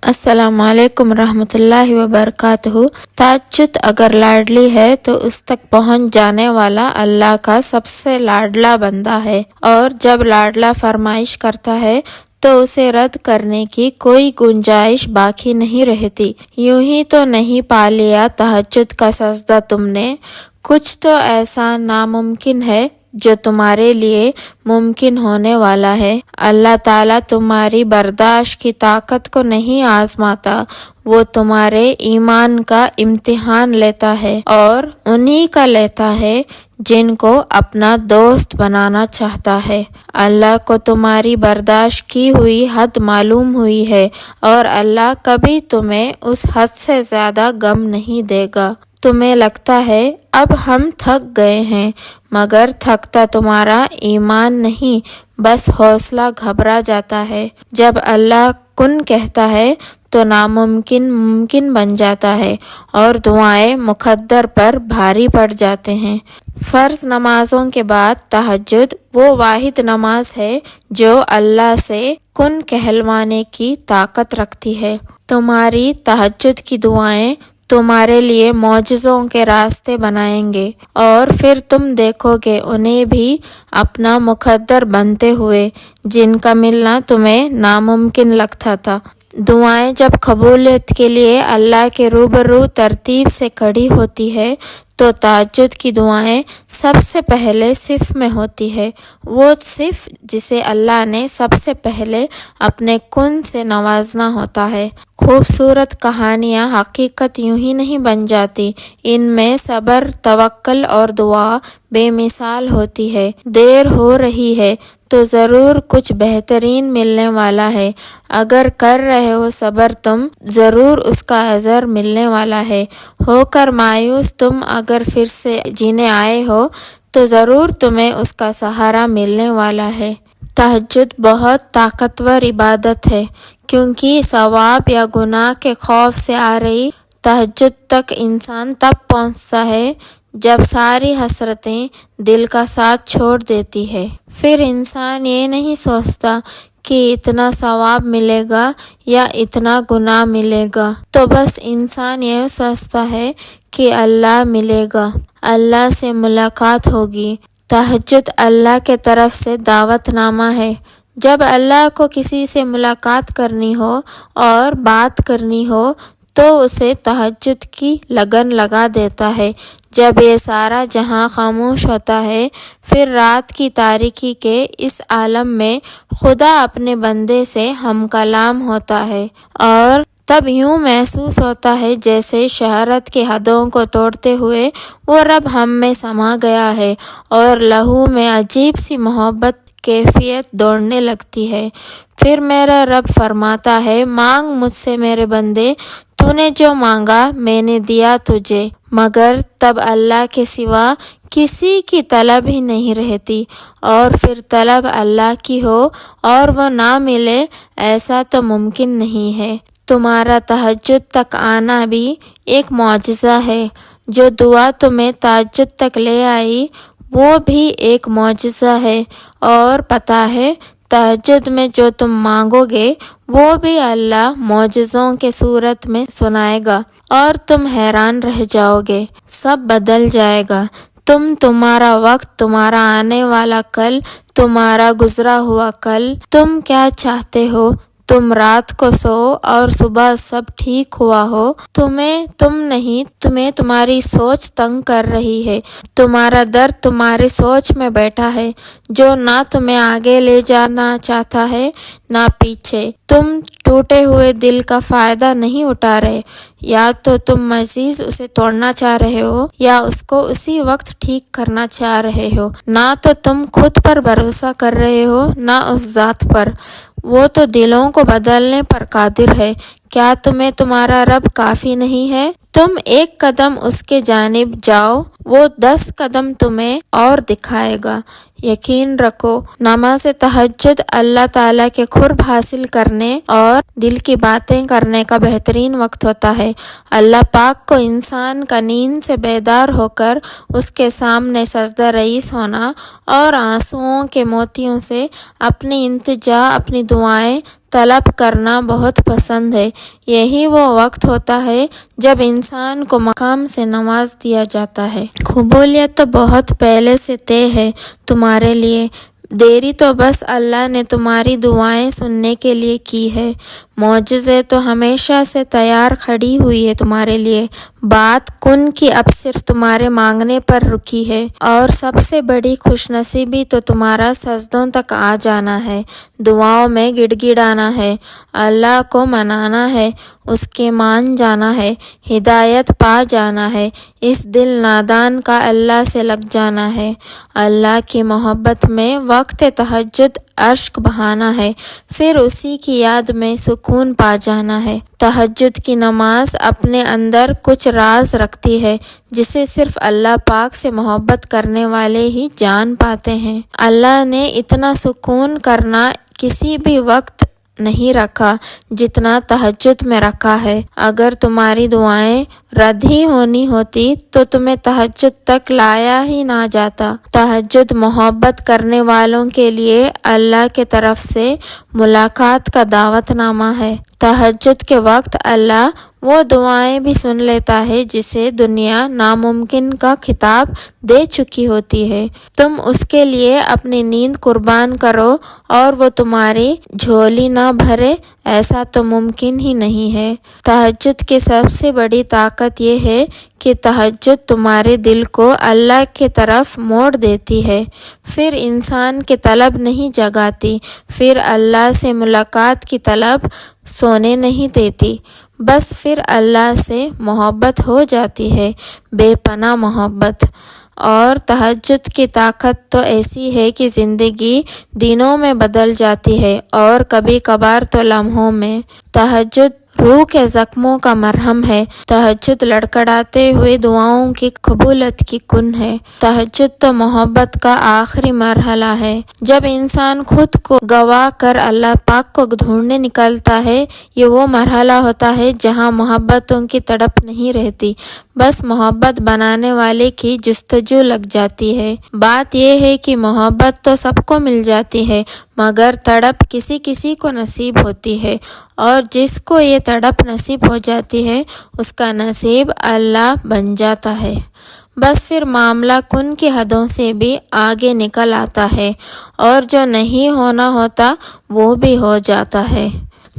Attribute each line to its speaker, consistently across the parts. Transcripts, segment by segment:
Speaker 1: السلام علیکم رحمۃ اللہ وبرکاتہ۔ تہجد اگر لاڈلی ہے تو اس تک پہنچ جانے والا اللہ کا سب سے لاڈلا بندہ ہے، اور جب لاڈلا فرمائش کرتا ہے تو اسے رد کرنے کی کوئی گنجائش باقی نہیں رہتی۔ یوں ہی تو نہیں پا لیا تہجد کا سجدہ تم نے، کچھ تو ایسا ناممکن ہے جو تمہارے لیے ممکن ہونے والا ہے۔ اللہ تعالیٰ تمہاری برداشت کی طاقت کو نہیں آزماتا، وہ تمہارے ایمان کا امتحان لیتا ہے، اور انہی کا لیتا ہے جن کو اپنا دوست بنانا چاہتا ہے۔ اللہ کو تمہاری برداشت کی ہوئی حد معلوم ہوئی ہے، اور اللہ کبھی تمہیں اس حد سے زیادہ غم نہیں دے گا۔ تمہیں لگتا ہے اب ہم تھک گئے ہیں، مگر تھکتا تمہارا ایمان نہیں، بس حوصلہ گھبرا جاتا ہے۔ جب اللہ کن کہتا ہے تو ناممکن ممکن بن جاتا ہے، اور دعائیں مقدر پر بھاری پڑ جاتے ہیں۔ فرض نمازوں کے بعد تہجد وہ واحد نماز ہے جو اللہ سے کن کہلوانے کی طاقت رکھتی ہے۔ تمہاری تہجد کی دعائیں تمہارے لیے معجزوں کے راستے بنائیں گے، اور پھر تم دیکھو گے انہیں بھی اپنا مقدر بنتے ہوئے، جن کا ملنا تمہیں ناممکن لگتا تھا۔ دعائیں جب قبولیت کے لیے اللہ کے روبرو ترتیب سے کھڑی ہوتی ہے تو تہجد کی دعائیں سب سے پہلے صف میں ہوتی ہے، وہ صف جسے اللہ نے سب سے پہلے اپنے کن سے نوازنا ہوتا ہے۔ خوبصورت کہانیاں حقیقت یوں ہی نہیں بن جاتی، ان میں صبر، توکل اور دعا بے مثال ہوتی ہے۔ دیر ہو رہی ہے تو ضرور کچھ بہترین ملنے والا ہے، اگر کر رہے ہو صبر تم، ضرور اس کا اجر ملنے والا ہے۔ ہو کر مایوس تم اگر پھر سے جینے آئے ہو تو ضرور تمہیں اس کا سہارا ملنے والا ہے۔ تہجد بہت طاقتور عبادت ہے، کیونکہ ثواب یا گناہ کے خوف سے آ رہی تہجد تک انسان تب پہنچتا ہے جب ساری حسرتیں دل کا ساتھ چھوڑ دیتی ہے۔ پھر انسان یہ نہیں سوچتا کہ اتنا ثواب ملے گا یا اتنا گناہ ملے گا، تو بس انسان یہ سوچتا ہے کہ اللہ ملے گا، اللہ سے ملاقات ہوگی۔ تہجد اللہ کے طرف سے دعوت نامہ ہے۔ جب اللہ کو کسی سے ملاقات کرنی ہو اور بات کرنی ہو تو اسے تہجد کی لگن لگا دیتا ہے۔ جب یہ سارا جہاں خاموش ہوتا ہے، پھر رات کی تاریکی کے اس عالم میں خدا اپنے بندے سے ہم کلام ہوتا ہے، اور تب یوں محسوس ہوتا ہے جیسے شہرت کی حدوں کو توڑتے ہوئے وہ رب ہم میں سما گیا ہے، اور لہو میں عجیب سی محبت کیفیت دوڑنے لگتی ہے۔ پھر میرا رب فرماتا ہے، مانگ مجھ سے میرے بندے، تو نے جو مانگا میں نے دیا تجھے۔ مگر تب اللہ کے سوا کسی کی طلب ہی نہیں رہتی، اور پھر طلب اللہ کی ہو اور وہ نہ ملے، ایسا تو ممکن نہیں ہے۔ تمہارا تہجد تک آنا بھی ایک معجزہ ہے، جو دعا تمہیں تہجد تک لے آئی وہ بھی ایک معجزہ ہے، اور پتہ ہے تہجد میں جو تم مانگو گے وہ بھی اللہ معجزوں کے صورت میں سنائے گا، اور تم حیران رہ جاؤ گے، سب بدل جائے گا۔ تمہارا وقت، تمہارا آنے والا کل، تمہارا گزرا ہوا کل، تم کیا چاہتے ہو؟ تم رات کو سو اور صبح سب ٹھیک ہوا ہو، تمہیں تمہاری سوچ تنگ کر رہی ہے، تمہارا درد تمہاری سوچ میں بیٹھا ہے، جو نہ تمہیں آگے لے جانا چاہتا ہے نہ پیچھے۔ تم ٹوٹے ہوئے دل کا فائدہ نہیں اٹھا رہے، یا تو تم مزید اسے توڑنا چاہ رہے ہو یا اس کو اسی وقت ٹھیک کرنا چاہ رہے ہو۔ نہ تو تم خود پر بھروسہ کر رہے ہو نہ اس ذات پر، وہ تو دلوں کو بدلنے پر قادر ہے۔ کیا تمہیں تمہارا رب کافی نہیں ہے؟ تم ایک قدم اس کے جانب جاؤ، وہ 10 قدم تمہیں اور دکھائے گا۔ یقین رکھو، نماز تہجد اللہ تعالیٰ کے قرب حاصل کرنے اور دل کی باتیں کرنے کا بہترین وقت ہوتا ہے۔ اللہ پاک کو انسان کا نیند سے بیدار ہو کر اس کے سامنے سجدہ ریز ہونا اور آنسوؤں کے موتیوں سے اپنی التجا، اپنی دعائیں طلب کرنا بہت پسند ہے۔ یہی وہ وقت ہوتا ہے جب انسان کو مقام سے نواز دیا جاتا ہے۔ قبولیت تو بہت پہلے سے طے ہے تمہارے لیے، دیری تو بس اللہ نے تمہاری دعائیں سننے کے لیے کی ہے۔ معجزے تو ہمیشہ سے تیار کھڑی ہوئی ہے تمہارے لیے، بات کن کی اب صرف تمہارے مانگنے پر رکی ہے۔ اور سب سے بڑی خوش نصیبی تو تمہارا سجدوں تک آ جانا ہے، دعاؤں میں گڑ گڑانا ہے، اللہ کو منانا ہے، اس کے مان جانا ہے، ہدایت پا جانا ہے، اس دل نادان کا اللہ سے لگ جانا ہے، اللہ کی محبت میں وقت تہجد اشک بہانا ہے، پھر اسی کی یاد میں سکون پا جانا ہے۔ تہجد کی نماز اپنے اندر کچھ راز رکھتی ہے جسے صرف اللہ پاک سے محبت کرنے والے ہی جان پاتے ہیں۔ اللہ نے اتنا سکون کرنا کسی بھی وقت نہیں رکھا جتنا تہجد میں رکھا ہے۔ اگر تمہاری دعائیں رد ہی ہونی ہوتی تو تمہیں تہجد تک لایا ہی نہ جاتا۔ تہجد محبت کرنے والوں کے لیے اللہ کے طرف سے ملاقات کا دعوت نامہ ہے۔ تہجد کے وقت اللہ وہ دعائیں بھی سن لیتا ہے جسے دنیا ناممکن کا خطاب دے چکی ہوتی ہے۔ تم اس کے لیے اپنی نیند قربان کرو اور وہ تمہاری جھولی نہ بھرے، ایسا تو ممکن ہی نہیں ہے۔ تہجد کی سب سے بڑی طاقت یہ ہے کہ تہجد تمہارے دل کو اللہ کی طرف موڑ دیتی ہے، پھر انسان کی طلب نہیں جگاتی، پھر اللہ سے ملاقات کی طلب سونے نہیں دیتی، بس پھر اللہ سے محبت ہو جاتی ہے، بے پناہ محبت۔ اور تہجد کی طاقت تو ایسی ہے کہ زندگی دنوں میں بدل جاتی ہے اور کبھی کبھار تو لمحوں میں۔ تہجد روح کے زخموں کا مرہم ہے، تہجد لڑکھڑاتے ہوئے دعاؤں کی قبولیت کی کن ہے۔ تہجد تو محبت کا آخری مرحلہ ہے، جب انسان خود کو گوا کر اللہ پاک کو ڈھونڈنے نکلتا ہے۔ یہ وہ مرحلہ ہوتا ہے جہاں محبتوں کی تڑپ نہیں رہتی، بس محبت بنانے والے کی جستجو لگ جاتی ہے۔ بات یہ ہے کہ محبت تو سب کو مل جاتی ہے مگر تڑپ کسی کسی کو نصیب ہوتی ہے، اور جس کو یہ تڑپ نصیب ہو جاتی ہے اس کا نصیب اللہ بن جاتا ہے، بس پھر معاملہ کن کی حدوں سے بھی آگے نکل آتا ہے اور جو نہیں ہونا ہوتا وہ بھی ہو جاتا ہے۔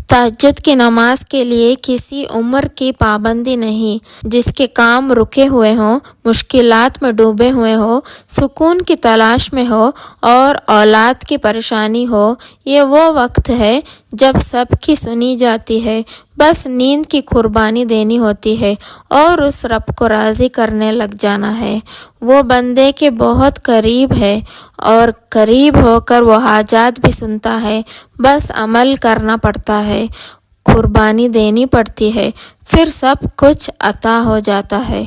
Speaker 1: تہجد کی نماز کے لیے کسی عمر کی پابندی نہیں، جس کے کام رکے ہوئے ہوں، مشکلات میں ڈوبے ہوئے ہوں، سکون کی تلاش میں ہو اور اولاد کی پریشانی ہو، یہ وہ وقت ہے جب سب کی سنی جاتی ہے، بس نیند کی قربانی دینی ہوتی ہے اور اس رب کو راضی کرنے لگ جانا ہے۔ وہ بندے کے بہت قریب ہے اور قریب ہو کر وہ حاجات بھی سنتا ہے، بس عمل کرنا پڑتا ہے، قربانی دینی پڑتی ہے، پھر سب کچھ عطا ہو جاتا ہے۔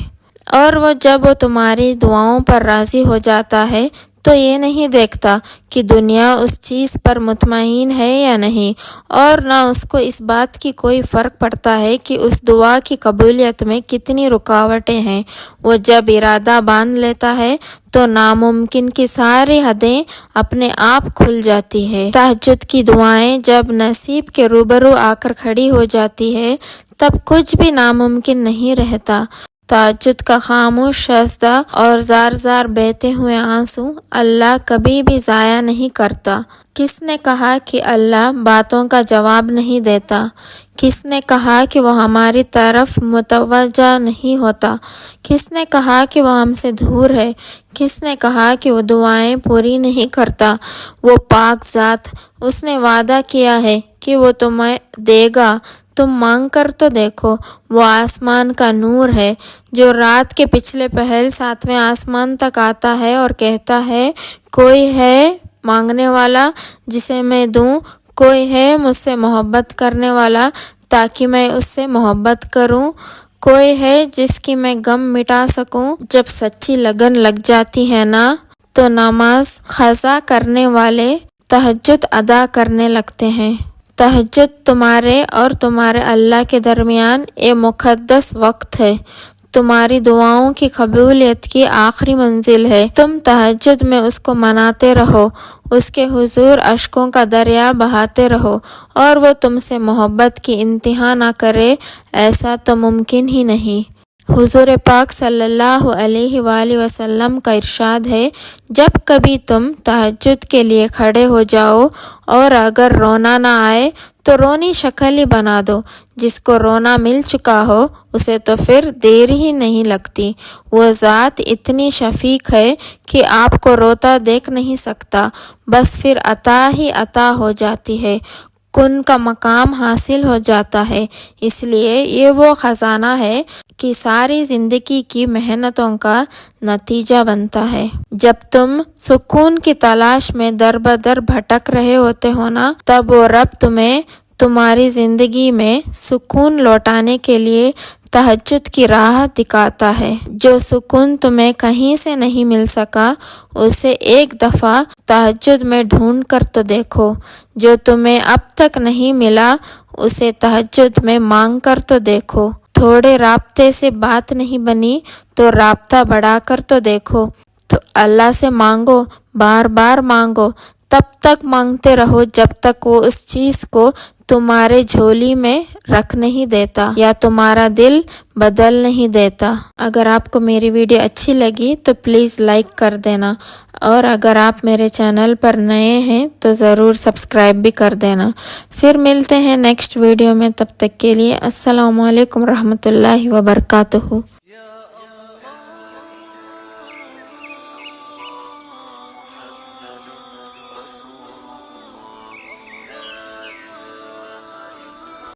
Speaker 1: اور وہ جب وہ تمہاری دعاؤں پر راضی ہو جاتا ہے تو یہ نہیں دیکھتا کہ دنیا اس چیز پر مطمئن ہے یا نہیں، اور نہ اس کو اس بات کی کوئی فرق پڑتا ہے کہ اس دعا کی قبولیت میں کتنی رکاوٹیں ہیں۔ وہ جب ارادہ باندھ لیتا ہے تو ناممکن کی ساری حدیں اپنے آپ کھل جاتی ہے۔ تہجد کی دعائیں جب نصیب کے روبرو آ کر کھڑی ہو جاتی ہے تب کچھ بھی ناممکن نہیں رہتا۔ تہجد کا خاموش سجدہ اور زار زار بہتے ہوئے آنسو اللہ کبھی بھی ضائع نہیں کرتا۔ کس نے کہا کہ اللہ باتوں کا جواب نہیں دیتا؟ کس نے کہا کہ وہ ہماری طرف متوجہ نہیں ہوتا؟ کس نے کہا کہ وہ ہم سے دور ہے؟ کس نے کہا کہ وہ دعائیں پوری نہیں کرتا؟ وہ پاک ذات، اس نے وعدہ کیا ہے کہ وہ تمہیں دے گا، تم مانگ کر تو دیکھو۔ وہ آسمان کا نور ہے جو رات کے پچھلے پہر 7ویں آسمان تک آتا ہے اور کہتا ہے کوئی ہے مانگنے والا جسے میں دوں، کوئی ہے مجھ سے محبت کرنے والا تاکہ میں اس سے محبت کروں، کوئی ہے جس کی میں غم مٹا سکوں۔ جب سچی لگن لگ جاتی ہے نا تو نماز قضا کرنے والے تہجد ادا کرنے لگتے ہیں۔ تہجد تمہارے اور تمہارے اللہ کے درمیان ایک مقدس وقت ہے۔ تمہاری دعاؤں کی قبولیت کی آخری منزل ہے۔ تم تہجد میں اس کو مناتے رہو، اس کے حضور اشکوں کا دریا بہاتے رہو اور وہ تم سے محبت کی انتہا نہ کرے، ایسا تو ممکن ہی نہیں۔ حضور پاک صلی اللہ علیہ وآلہ وسلم کا ارشاد ہے، جب کبھی تم تہجد کے لیے کھڑے ہو جاؤ اور اگر رونا نہ آئے تو رونی شکل ہی بنا دو۔ جس کو رونا مل چکا ہو اسے تو پھر دیر ہی نہیں لگتی۔ وہ ذات اتنی شفیق ہے کہ آپ کو روتا دیکھ نہیں سکتا، بس پھر عطا ہی عطا ہو جاتی ہے، کن کا مقام حاصل ہو جاتا ہے۔ اس لیے یہ وہ خزانہ ہے کہ ساری زندگی کی محنتوں کا نتیجہ بنتا ہے۔ جب تم سکون کی تلاش میں در بدر بھٹک رہے ہوتے ہو نا، تب وہ رب تمہیں تمہاری زندگی میں سکون لوٹانے کے لیے تہجد کی راہ دکھاتا ہے۔ جو سکون تمہیں کہیں سے نہیں مل سکا اسے ایک دفعہ تہجد میں ڈھونڈ کر تو دیکھو، جو تمہیں اب تک نہیں ملا اسے تہجد میں مانگ کر تو دیکھو۔ تھوڑے رابطے سے بات نہیں بنی تو رابطہ بڑھا کر تو دیکھو۔ تو اللہ سے مانگو، بار بار مانگو، تب تک مانگتے رہو جب تک وہ اس چیز کو تمہارے جھولی میں رکھ نہیں دیتا یا تمہارا دل بدل نہیں دیتا۔ اگر آپ کو میری ویڈیو اچھی لگی تو پلیز لائک کر دینا، اور اگر آپ میرے چینل پر نئے ہیں تو ضرور سبسکرائب بھی کر دینا۔ پھر ملتے ہیں نیکسٹ ویڈیو میں، تب تک کے لیے السلام علیکم رحمۃ اللہ وبرکاتہ۔